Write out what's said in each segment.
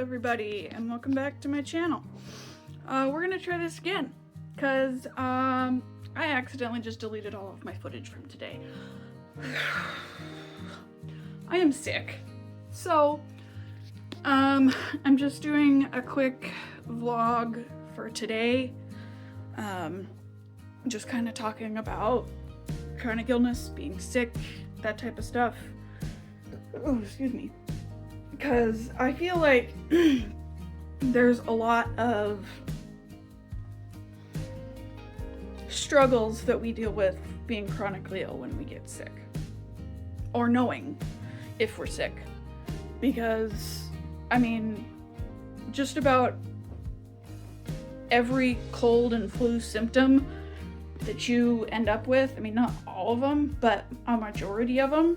everybody, and welcome back to my channel. We're gonna try this again, because I accidentally just deleted all of my footage from today. I am sick, so I'm just doing a quick vlog for today, just kind of talking about chronic illness, being sick, that type of stuff. Oh, excuse me. Because I feel like there's a lot of struggles that we deal with being chronically ill when we get sick, or knowing if we're sick. Because, I mean, just about every cold and flu symptom that you end up with, I mean, not all of them, but a majority of them,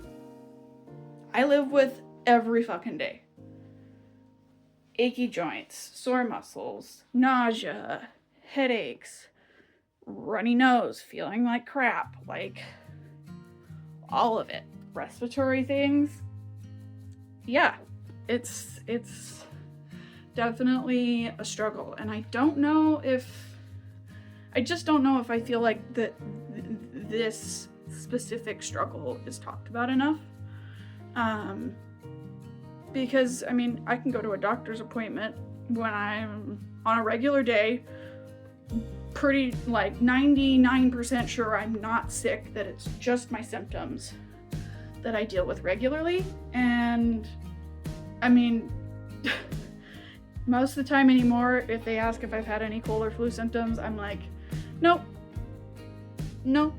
I live with every fucking day. Achy joints, sore muscles, nausea, headaches, runny nose, feeling like crap, like all of it. Respiratory things. Yeah, it's definitely a struggle, and I just don't know if I feel like that this specific struggle is talked about enough. Because, I mean, I can go to a doctor's appointment when I'm on a regular day, pretty, like, 99% sure I'm not sick, that it's just my symptoms that I deal with regularly. And, I mean, most of the time anymore, if they ask if I've had any cold or flu symptoms, I'm like, nope. No.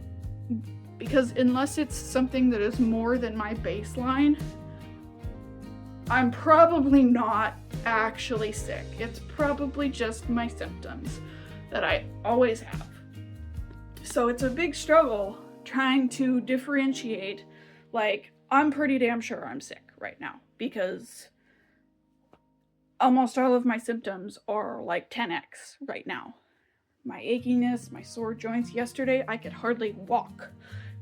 Because unless it's something that is more than my baseline, I'm probably not actually sick. It's probably just my symptoms that I always have. So it's a big struggle trying to differentiate, like, I'm pretty damn sure I'm sick right now, because almost all of my symptoms are like 10x right now. My achiness, my sore joints. Yesterday, I could hardly walk.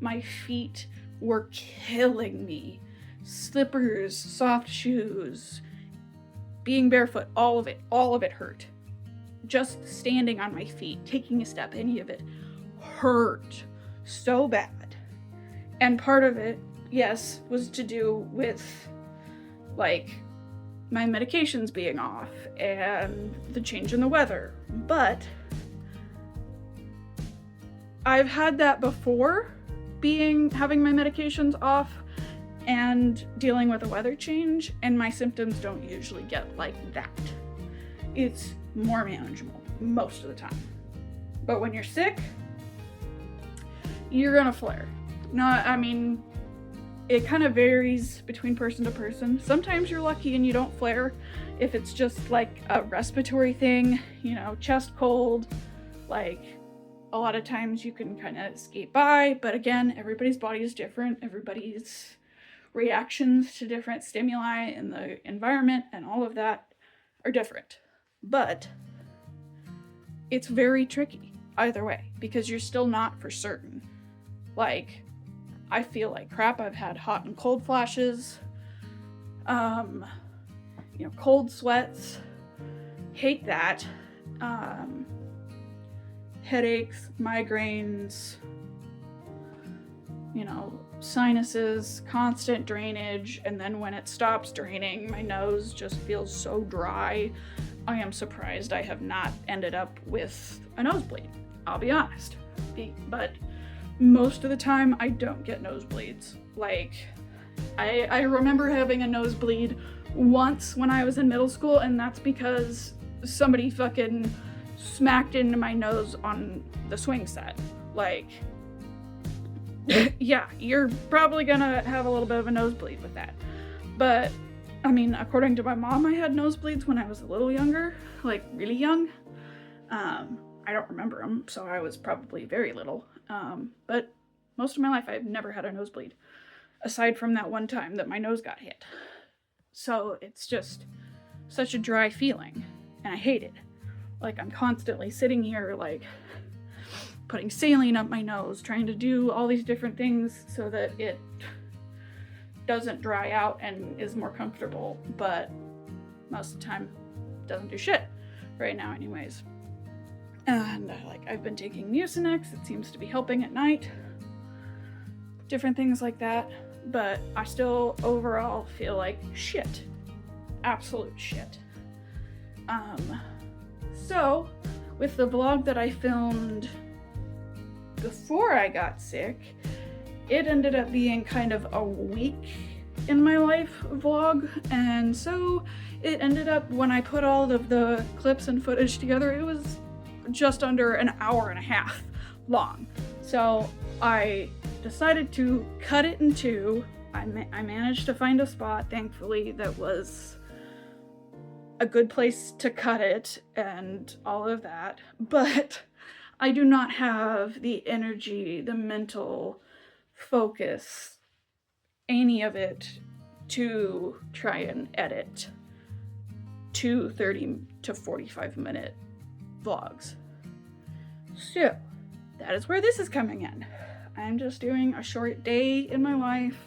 My feet were killing me. Slippers, soft shoes, being barefoot, all of it hurt. Just standing on my feet, taking a step, any of it hurt so bad. And part of it, yes, was to do with, like, my medications being off and the change in the weather. But I've had that before, having my medications off and dealing with a weather change, and my symptoms don't usually get like that. It's more manageable most of the time. But when you're sick, you're gonna flare. I mean, it kind of varies between person to person. Sometimes you're lucky and you don't flare if it's just like a respiratory thing, you know, chest cold. Like, a lot of times you can kind of skate by, but again, everybody's body is different. Everybody's reactions to different stimuli in the environment and all of that are different. But it's very tricky either way, because you're still not for certain. Like, I feel like crap. I've had hot and cold flashes, cold sweats, hate that, headaches, migraines, sinuses, constant drainage, and then when it stops draining, my nose just feels so dry. I am surprised I have not ended up with a nosebleed, I'll be honest. But most of the time, I don't get nosebleeds. Like, I remember having a nosebleed once when I was in middle school, and that's because somebody fucking smacked into my nose on the swing set. Like, yeah, you're probably gonna have a little bit of a nosebleed with that. But, I mean, according to my mom, I had nosebleeds when I was a little younger, like really young. I don't remember them, so I was probably very little. But most of my life, I've never had a nosebleed, aside from that one time that my nose got hit. So it's just such a dry feeling, and I hate it. Like, I'm constantly sitting here, like, putting saline up my nose, trying to do all these different things so that it doesn't dry out and is more comfortable, but most of the time doesn't do shit right now anyways. And I've been taking Mucinex. It seems to be helping at night. Different things like that. But I still overall feel like shit. Absolute shit. So with the vlog that I filmed before I got sick, it ended up being kind of a week in my life vlog, and so it ended up, when I put all of the clips and footage together, it was just under an hour and a half long. So I decided to cut it in two. I managed to find a spot, thankfully, that was a good place to cut it and all of that, but I do not have the energy, the mental focus, any of it, to try and edit 2 30 to 45 minute vlogs. So that is where this is coming in. I'm just doing a short day in my life,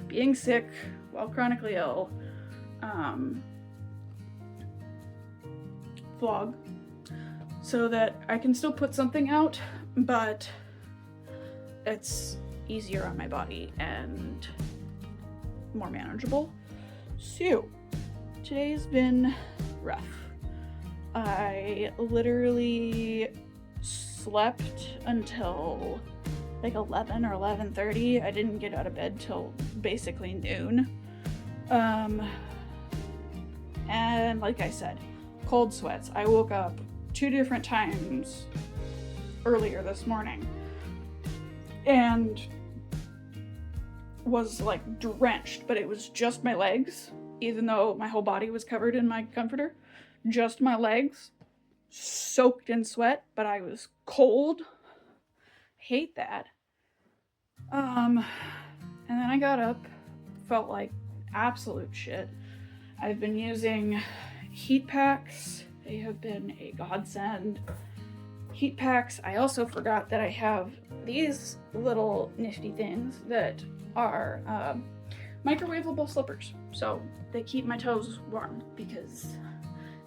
being sick while chronically ill, vlog, so that I can still put something out, but it's easier on my body and more manageable. So today's been rough. I literally slept until like 11 or 11:30. I didn't get out of bed till basically noon. And like I said, cold sweats. I woke up 2 different times earlier this morning and was like drenched, but it was just my legs, even though my whole body was covered in my comforter. Just my legs, soaked in sweat, but I was cold. Hate that. And then I got up, felt like absolute shit. I've been using heat packs. They have been a godsend. Heat packs. I also forgot that I have these little nifty things that are microwavable slippers. So they keep my toes warm, because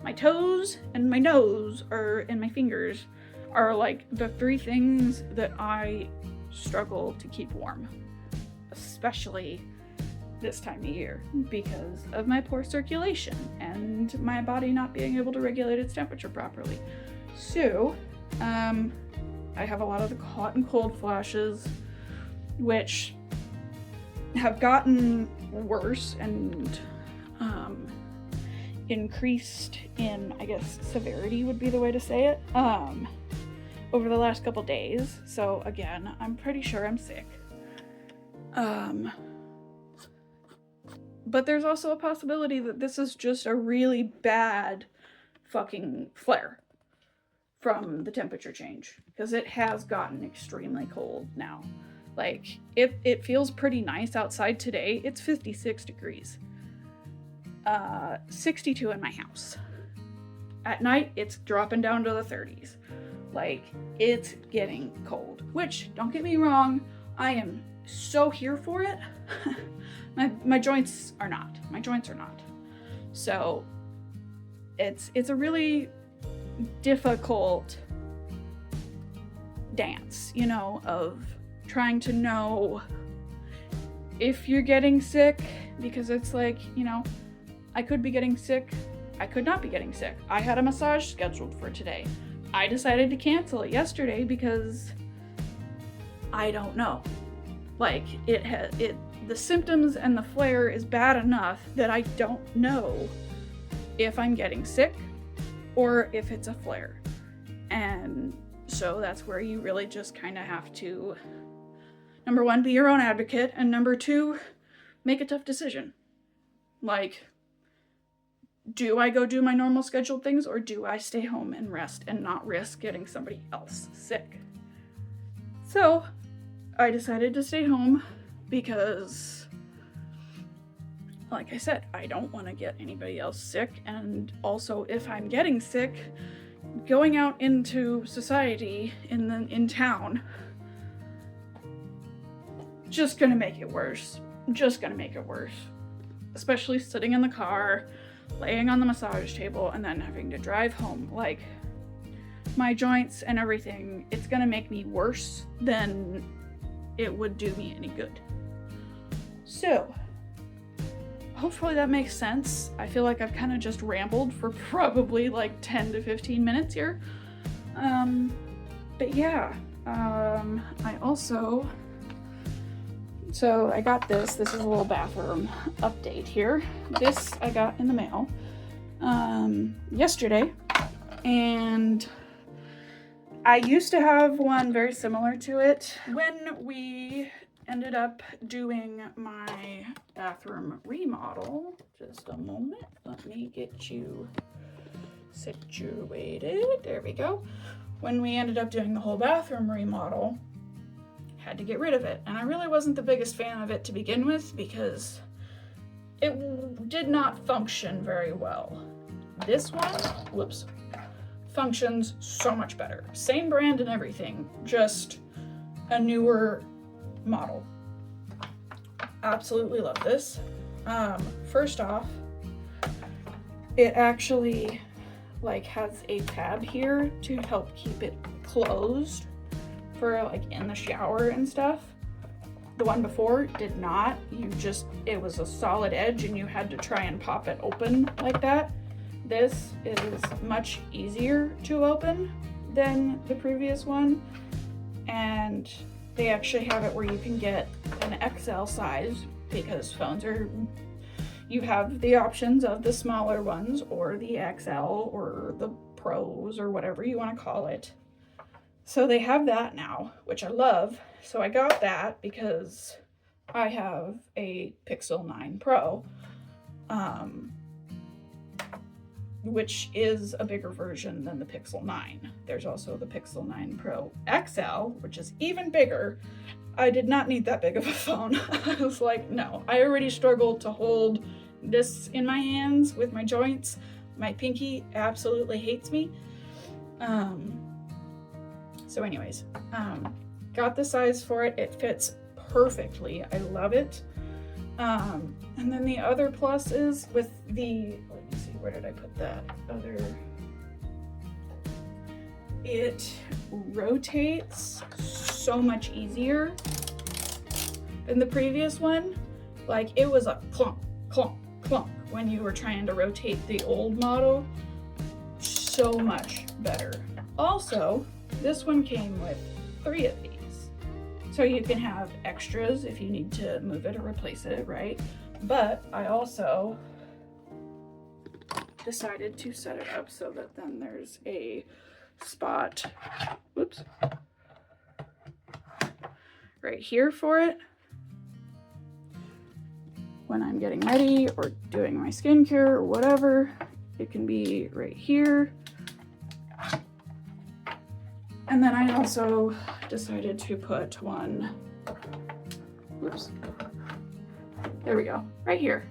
my toes and my nose and my fingers are like the 3 things that I struggle to keep warm, especially this time of year, because of my poor circulation and my body not being able to regulate its temperature properly. So I have a lot of the hot and cold flashes, which have gotten worse and increased in, I guess, severity would be the way to say it, over the last couple days. So again, I'm pretty sure I'm sick. But there's also a possibility that this is just a really bad fucking flare from the temperature change, because it has gotten extremely cold now. Like, it feels pretty nice outside today. It's 56 degrees. 62 in my house. At night, it's dropping down to the 30s. Like, it's getting cold. Which, don't get me wrong, I am so here for it. My joints are not. My joints are not. So, it's a really difficult dance, you know, of trying to know if you're getting sick, because it's like, you know, I could be getting sick, I could not be getting sick. I had a massage scheduled for today. I decided to cancel it yesterday because I don't know. Like, the symptoms and the flare is bad enough that I don't know if I'm getting sick or if it's a flare. And so that's where you really just kind of have to, number 1, be your own advocate, and number 2, make a tough decision. Like, do I go do my normal scheduled things, or do I stay home and rest and not risk getting somebody else sick? So I decided to stay home because, like I said, I don't want to get anybody else sick. And also, if I'm getting sick, going out into society in town, just gonna make it worse. Just gonna make it worse. Especially sitting in the car, laying on the massage table and then having to drive home. Like, my joints and everything, it's gonna make me worse than it would do me any good. So, hopefully that makes sense. I feel like I've kind of just rambled for probably like 10 to 15 minutes here. But yeah, I also, so I got this is a little bathroom update here. This I got in the mail, yesterday, and I used to have one very similar to it. When we ended up doing my bathroom remodel, just a moment, let me get you situated, there we go. When we ended up doing the whole bathroom remodel, had to get rid of it. And I really wasn't the biggest fan of it to begin with because it did not function very well. This one, whoops, functions so much better. Same brand and everything, just a newer model. Absolutely love this. First off, it actually like has a tab here to help keep it closed for like in the shower and stuff. The one before did not. It was a solid edge and you had to try and pop it open like that. This is much easier to open than the previous one, and they actually have it where you can get an XL size because phones you have the options of the smaller ones or the XL or the Pros or whatever you want to call it. So they have that now, which I love. So I got that because I have a Pixel 9 Pro, which is a bigger version than the Pixel 9. There's also the Pixel 9 Pro XL, which is even bigger. I did not need that big of a phone. I was like, no, I already struggled to hold this in my hands with my joints. My pinky absolutely hates me. So anyways, got the size for it. It fits perfectly. I love it. And then the other plus is with the, let me see, where did I put that other? It rotates so much easier than the previous one. Like, it was a clunk, clunk, clunk when you were trying to rotate the old model. So much better. Also, this one came with 3 of these. So you can have extras if you need to move it or replace it, right? But I also decided to set it up so that then there's a spot, whoops, right here for it. When I'm getting ready or doing my skincare or whatever, it can be right here. And then I also decided to put one, whoops, there we go, right here.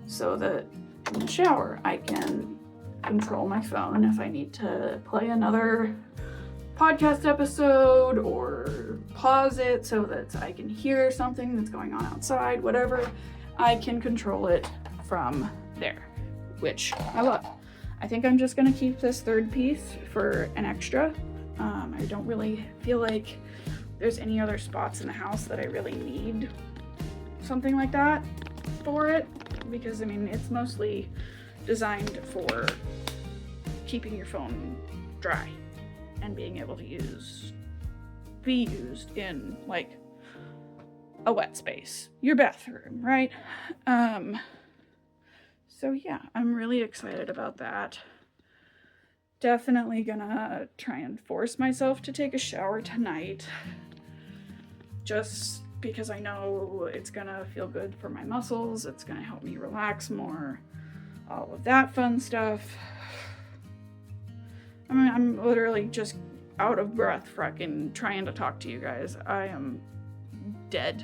So that in the shower, I can control my phone if I need to play another podcast episode or pause it so that I can hear something that's going on outside, whatever. I can control it from there, which I love. I think I'm just gonna keep this third piece for an extra. I don't really feel like there's any other spots in the house that I really need something like that for it, because I mean, it's mostly designed for keeping your phone dry and being able to be used in like a wet space, your bathroom, right? So yeah, I'm really excited about that. Definitely gonna try and force myself to take a shower tonight, just because I know it's gonna feel good for my muscles, it's gonna help me relax more, all of that fun stuff. I mean, I'm literally just out of breath fucking trying to talk to you guys. I am dead.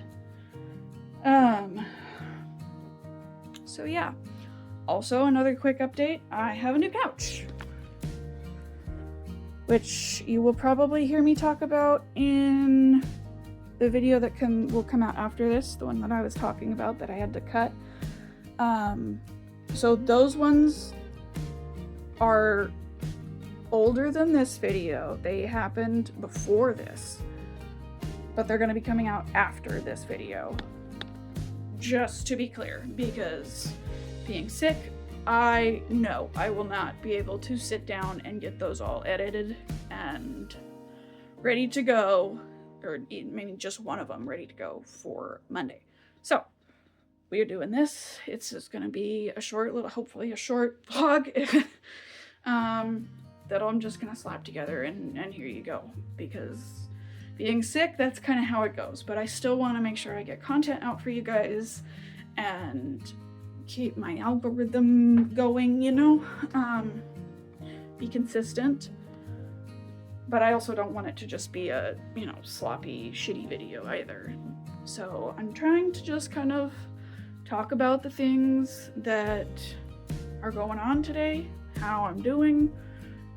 So yeah. Also, another quick update, I have a new couch, which you will probably hear me talk about in the video that will come out after this, the one that I was talking about that I had to cut. So those ones are older than this video. They happened before this, but they're going to be coming out after this video. Just to be clear, because being sick, I know I will not be able to sit down and get those all edited and ready to go, or maybe just one of them ready to go for Monday. So we are doing this. It's just going to be a short little, hopefully a short vlog that I'm just going to slap together and here you go. Because being sick, that's kind of how it goes. But I still want to make sure I get content out for you guys and keep my algorithm going, you know? Be consistent. But I also don't want it to just be a, you know, sloppy, shitty video either. So I'm trying to just kind of talk about the things that are going on today, how I'm doing,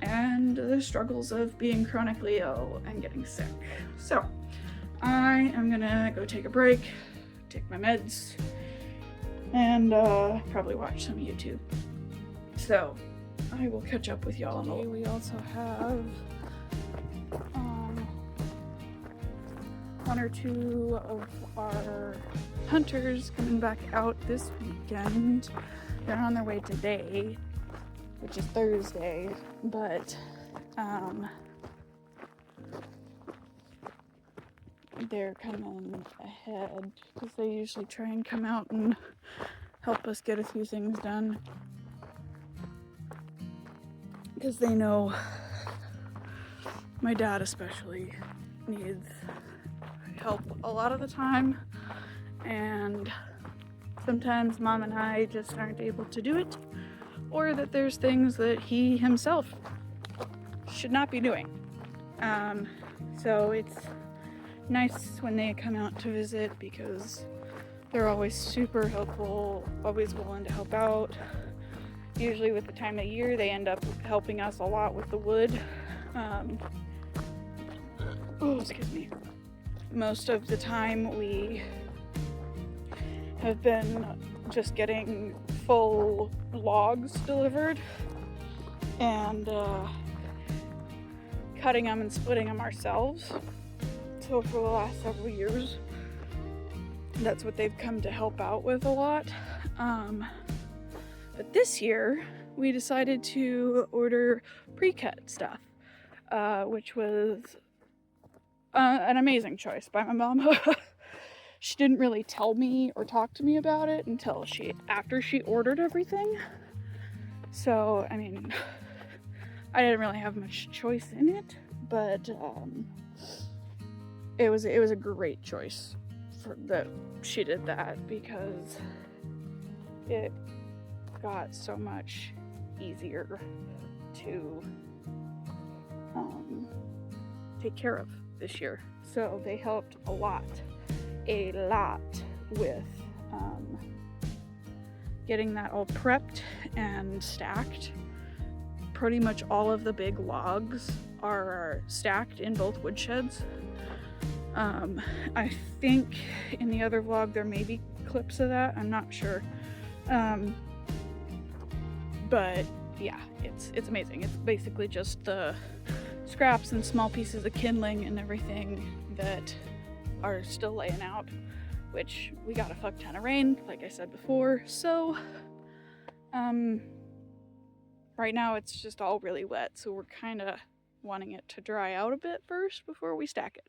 and the struggles of being chronically ill and getting sick. So I am gonna go take a break, take my meds, and probably watch some YouTube. So I will catch up with y'all. Today we also have one or two of our hunters coming back out this weekend. They're on their way today, which is Thursday, but they're coming ahead because they usually try and come out and help us get a few things done, because they know my dad especially needs help a lot of the time, and sometimes Mom and I just aren't able to do it, or that there's things that he himself should not be doing. So it's nice when they come out to visit because they're always super helpful, always willing to help out. Usually with the time of year, they end up helping us a lot with the wood. Excuse me. Most of the time we have been just getting full logs delivered and cutting them and splitting them ourselves. So for the last several years, that's what they've come to help out with a lot. But this year, we decided to order pre-cut stuff, which was an amazing choice by my mom. She didn't really tell me or talk to me about it until after she ordered everything. So, I mean, I didn't really have much choice in it, but it was a great choice that she did that, because it got so much easier to take care of this year. So they helped a lot with getting that all prepped and stacked. Pretty much all of the big logs are stacked in both woodsheds. I think in the other vlog there may be clips of that, I'm not sure. But yeah, it's amazing. It's basically just the scraps and small pieces of kindling and everything that are still laying out, which we got a fuck ton of rain, like I said before. So right now it's just all really wet, so we're kind of wanting it to dry out a bit first before we stack it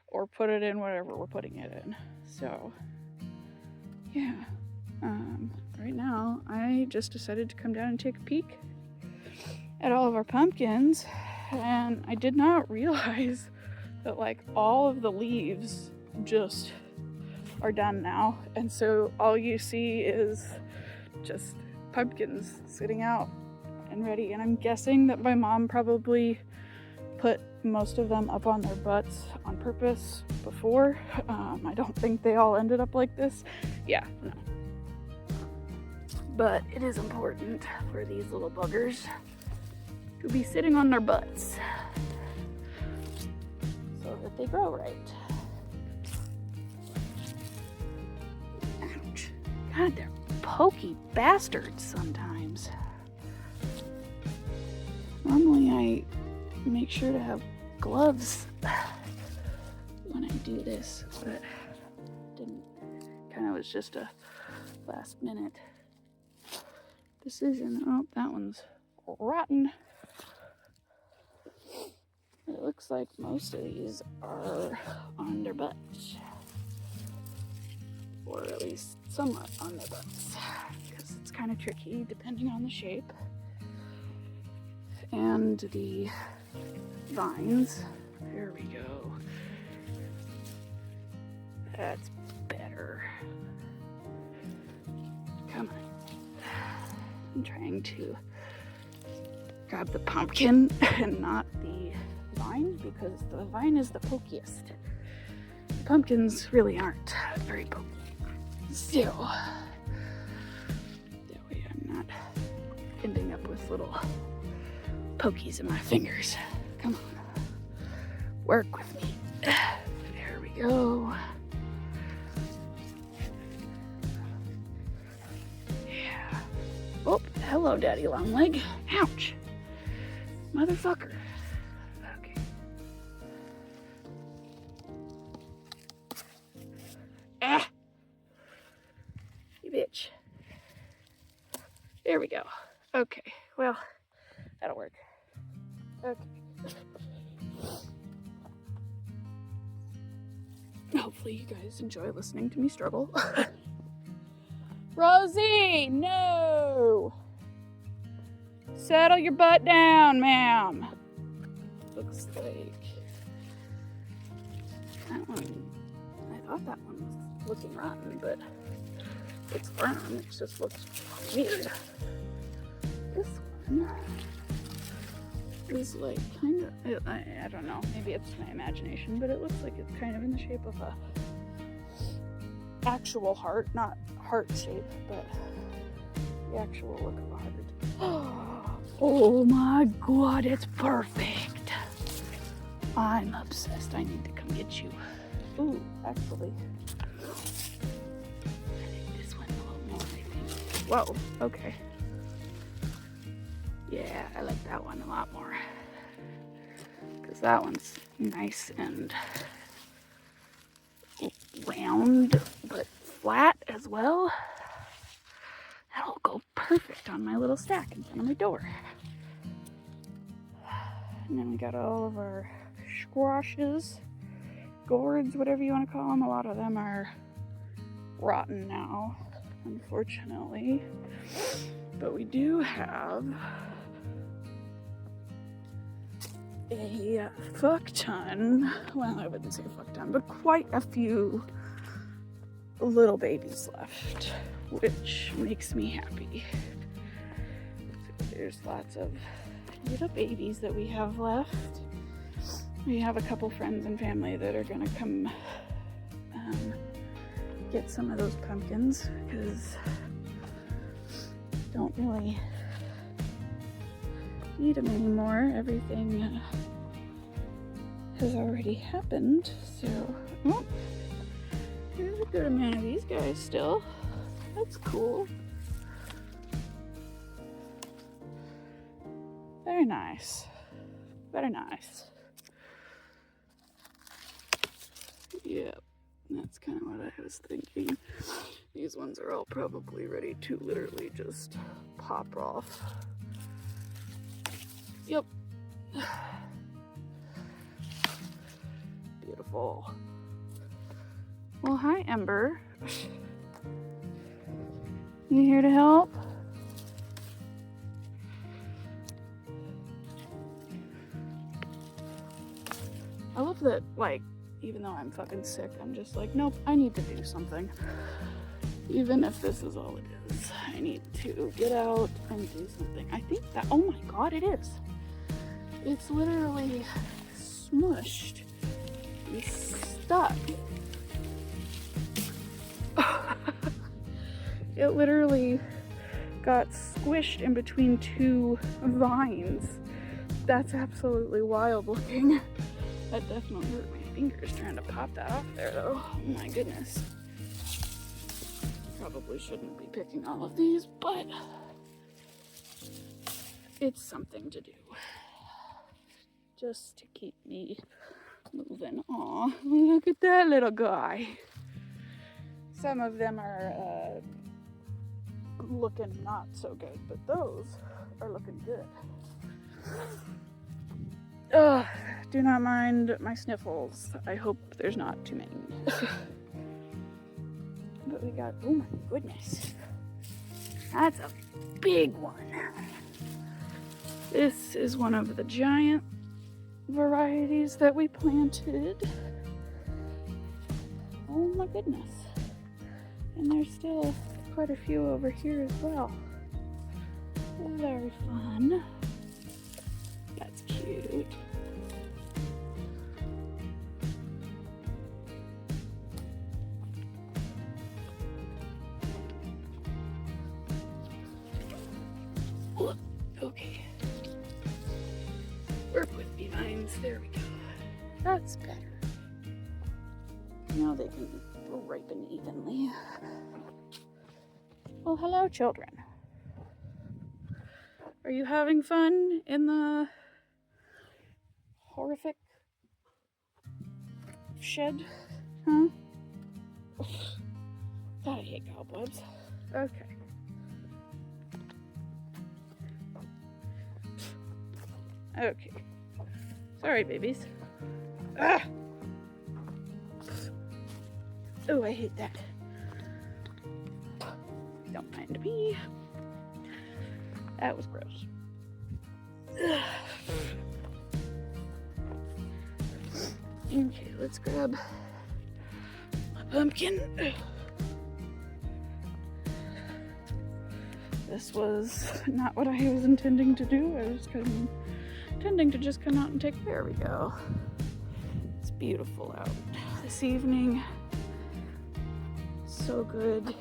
or put it in whatever we're putting it in. So yeah, right now I just decided to come down and take a peek at all of our pumpkins, and I did not realize that like all of the leaves just are done now, and so all you see is just pumpkins sitting out and ready. And I'm guessing that my mom probably put most of them up on their butts on purpose before. I don't think they all ended up like this. Yeah, no. But it is important for these little buggers to be sitting on their butts so that they grow right. Ouch. God, they're pokey bastards sometimes. Normally I make sure to have gloves when I do this, but didn't. Kind of was just a last minute decision. Oh, that one's rotten. It looks like most of these are on their butts, or at least somewhat on their butts, because it's kind of tricky depending on the shape and the vines. There we go. That's better. Come on. I'm trying to grab the pumpkin and not the vine, because the vine is the pokiest. The pumpkins really aren't very pokey. So, that way I'm not ending up with little pokies in my fingers. Come on. Work with me. There we go. Yeah. Oh, hello, Daddy Longleg. Ouch. Motherfucker. Okay. Ah! You bitch. There we go. Okay, well, that'll work. Okay. Hopefully you guys enjoy listening to me struggle. Rosie, no! Settle your butt down, ma'am. Looks like that one, I thought that one was looking rotten, but it's brown. It just looks weird. This one is like kind of, I don't know, maybe it's my imagination, but it looks like it's kind of in the shape of a actual heart, not heart shape, but the actual look of a heart. Oh my god, it's perfect. I'm obsessed. I need to come get you. Ooh, actually, I think this one's a little more, I think. Whoa, okay. Yeah, I like that one a lot more, because that one's nice and round, but flat as well. That'll go perfect on my little stack in front of my door. And then we got all of our squashes, gourds, whatever you want to call them. A lot of them are rotten now, unfortunately. But we do have a fuck ton, well, I wouldn't say a fuck ton, but quite a few little babies left, which makes me happy. So there's lots of little babies that we have left. We have a couple friends and family that are gonna come get some of those pumpkins, because don't really need them anymore. Everything has already happened. So, oh, there's a good amount of these guys still. That's cool. Very nice. Very nice. Yep, that's kind of what I was thinking. These ones are all probably ready to literally just pop off. Yep. Beautiful. Well, hi, Ember. You here to help? I love that, like, even though I'm fucking sick, I'm just like, nope, I need to do something. Even if this is all it is. I need to get out and do something. I think that, oh my god, it is. It's literally smushed. It's stuck. It literally got squished in between two vines. That's absolutely wild looking. That definitely hurt my fingers trying to pop that off there though. Oh my goodness. probably shouldn't be picking all of these, but it's something to do. Just to keep me moving. Aw, look at that little guy. Some of them are looking not so good, but those are looking good. Ugh, do not mind my sniffles. I hope there's not too many. But we got, oh my goodness. That's a big one. This is one of the giant varieties that we planted. Oh my goodness. And there's still quite a few over here as well. Very fun. That's cute. Okay. Work with me, vines. There we go. That's better. Now they can ripen evenly. Well, hello, children. Are you having fun in the horrific shed? Huh? God, I hate cobwebs. Okay. Okay. Sorry, babies. Ah! Oh, I hate that. Don't mind me. That was gross. Okay, let's grab a pumpkin. This was not what I was intending to do. I was intending to just come out and take. There we go. It's beautiful out this evening. So good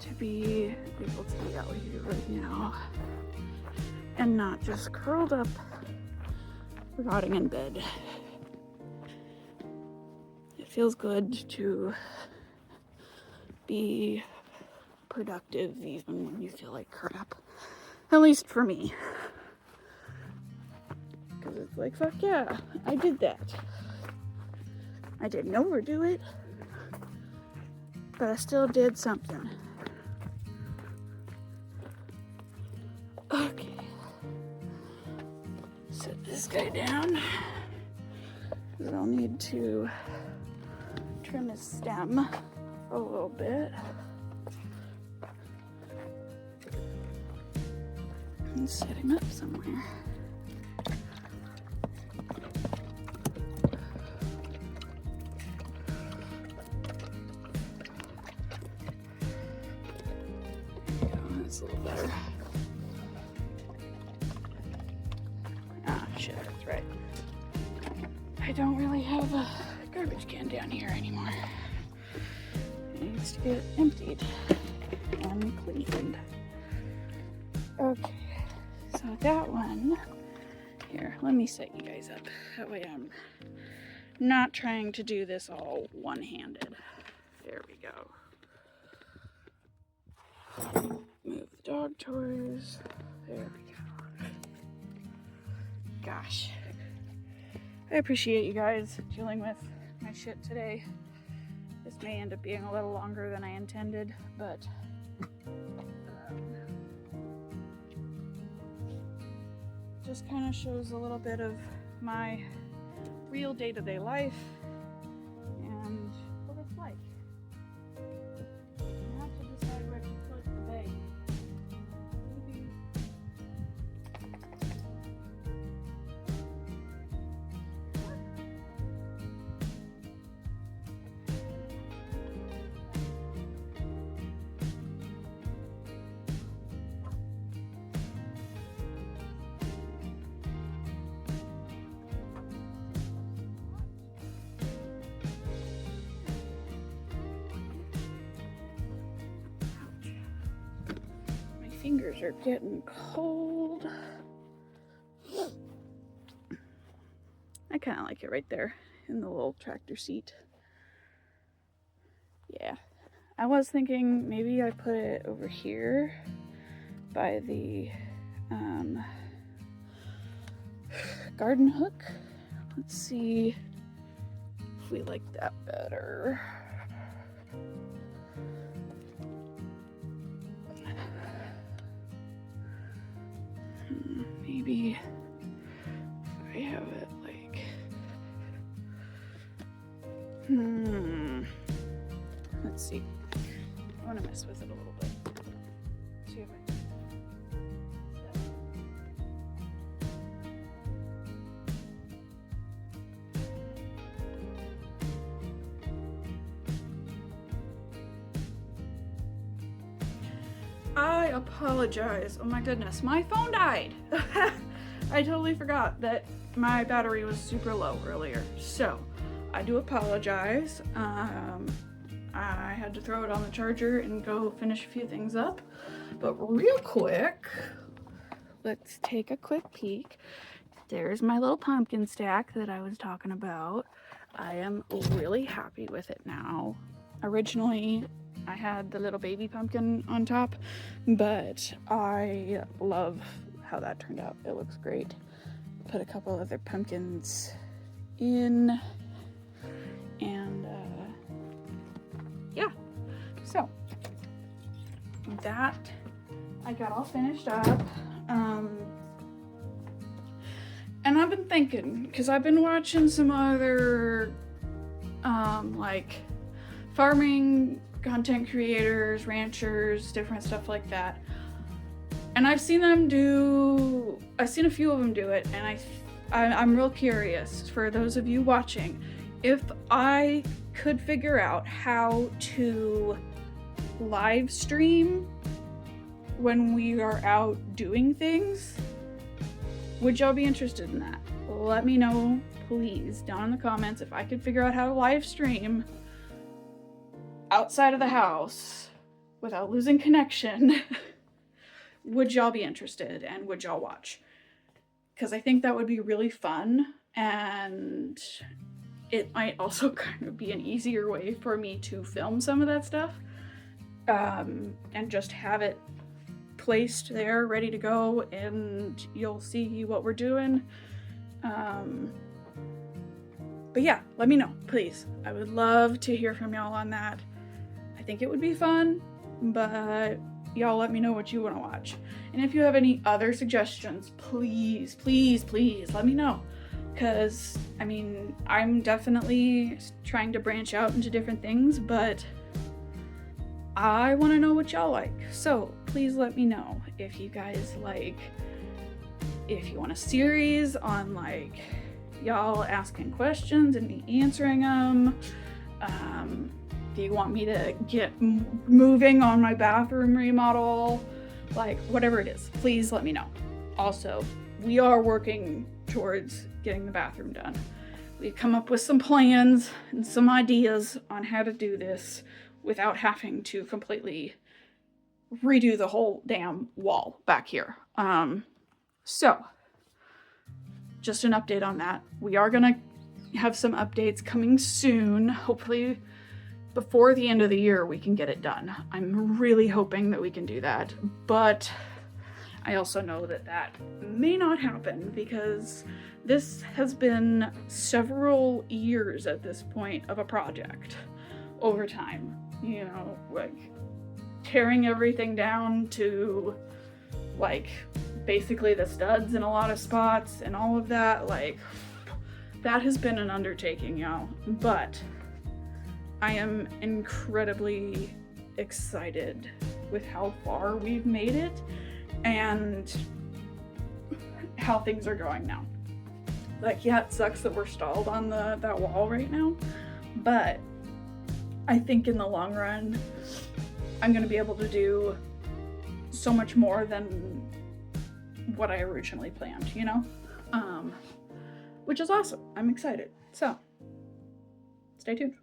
to be able to be out here right now and not just curled up, rotting in bed. It feels good to be productive even when you feel like crap. At least for me. Because it's like, fuck yeah, I did that. I didn't overdo it, but I still did something. Okay. Set this guy down. I'll need to trim his stem a little bit. And set him up somewhere. That's a little better. Ah, shit, that's right. I don't really have a garbage can down here anymore. It needs to get emptied and cleaned. Okay, so that one, here, let me set you guys up. That way I'm not trying to do this all one-handed. There we go. Move the dog toys. There we go. Gosh. I appreciate you guys dealing with my shit today. This may end up being a little longer than I intended, but just kind of shows a little bit of my real day-to-day life and what it's like. You have to decide where to put the bag. Maybe. Fingers are getting cold. I kind of like it right there in the little tractor seat. Yeah, I was thinking maybe I put it over here by the garden hook. Let's see if we like that better. Maybe if I have it like, let's see. I want to mess with it a little bit. See if I can. I apologize. Oh my goodness, my phone died. I totally forgot that my battery was super low earlier. So I do apologize. I had to throw it on the charger and go finish a few things up. But real quick, let's take a quick peek. There's my little pumpkin stack that I was talking about. I am really happy with it now. Originally, I had the little baby pumpkin on top, but I love how that turned out. It looks great. Put a couple other pumpkins in, and yeah, so that I got all finished up. And I've been thinking, because I've been watching some other like farming content creators, ranchers, different stuff like that. And I've seen a few of them do it, and I'm real curious, for those of you watching, if I could figure out how to live stream when we are out doing things, would y'all be interested in that? Let me know, please, down in the comments, if I could figure out how to live stream outside of the house without losing connection. Would y'all be interested, and would y'all watch? Because I think that would be really fun, and it might also kind of be an easier way for me to film some of that stuff, and just have it placed there ready to go, and you'll see what we're doing. But yeah, let me know, please. I would love to hear from y'all on that. I think it would be fun, but y'all let me know what you want to watch. And if you have any other suggestions, please, please, please let me know. Because, I mean, I'm definitely trying to branch out into different things, but I want to know what y'all like. So please let me know if you guys like, if you want a series on like y'all asking questions and me answering them. Do you want me to get moving on my bathroom remodel? Like, whatever it is, please let me know. Also, we are working towards getting the bathroom done. We've come up with some plans and some ideas on how to do this without having to completely redo the whole damn wall back here. So, just an update on that. We are gonna have some updates coming soon. Hopefully before the end of the year we can get it done. I'm really hoping that we can do that, but I also know that that may not happen because this has been several years at this point of a project over time. You know, like tearing everything down to like basically the studs in a lot of spots and all of that, like that has been an undertaking, y'all. But I am incredibly excited with how far we've made it and how things are going now. Like, yeah, it sucks that we're stalled on that wall right now, but I think in the long run, I'm gonna be able to do so much more than what I originally planned, you know? Which is awesome. I'm excited. So, stay tuned.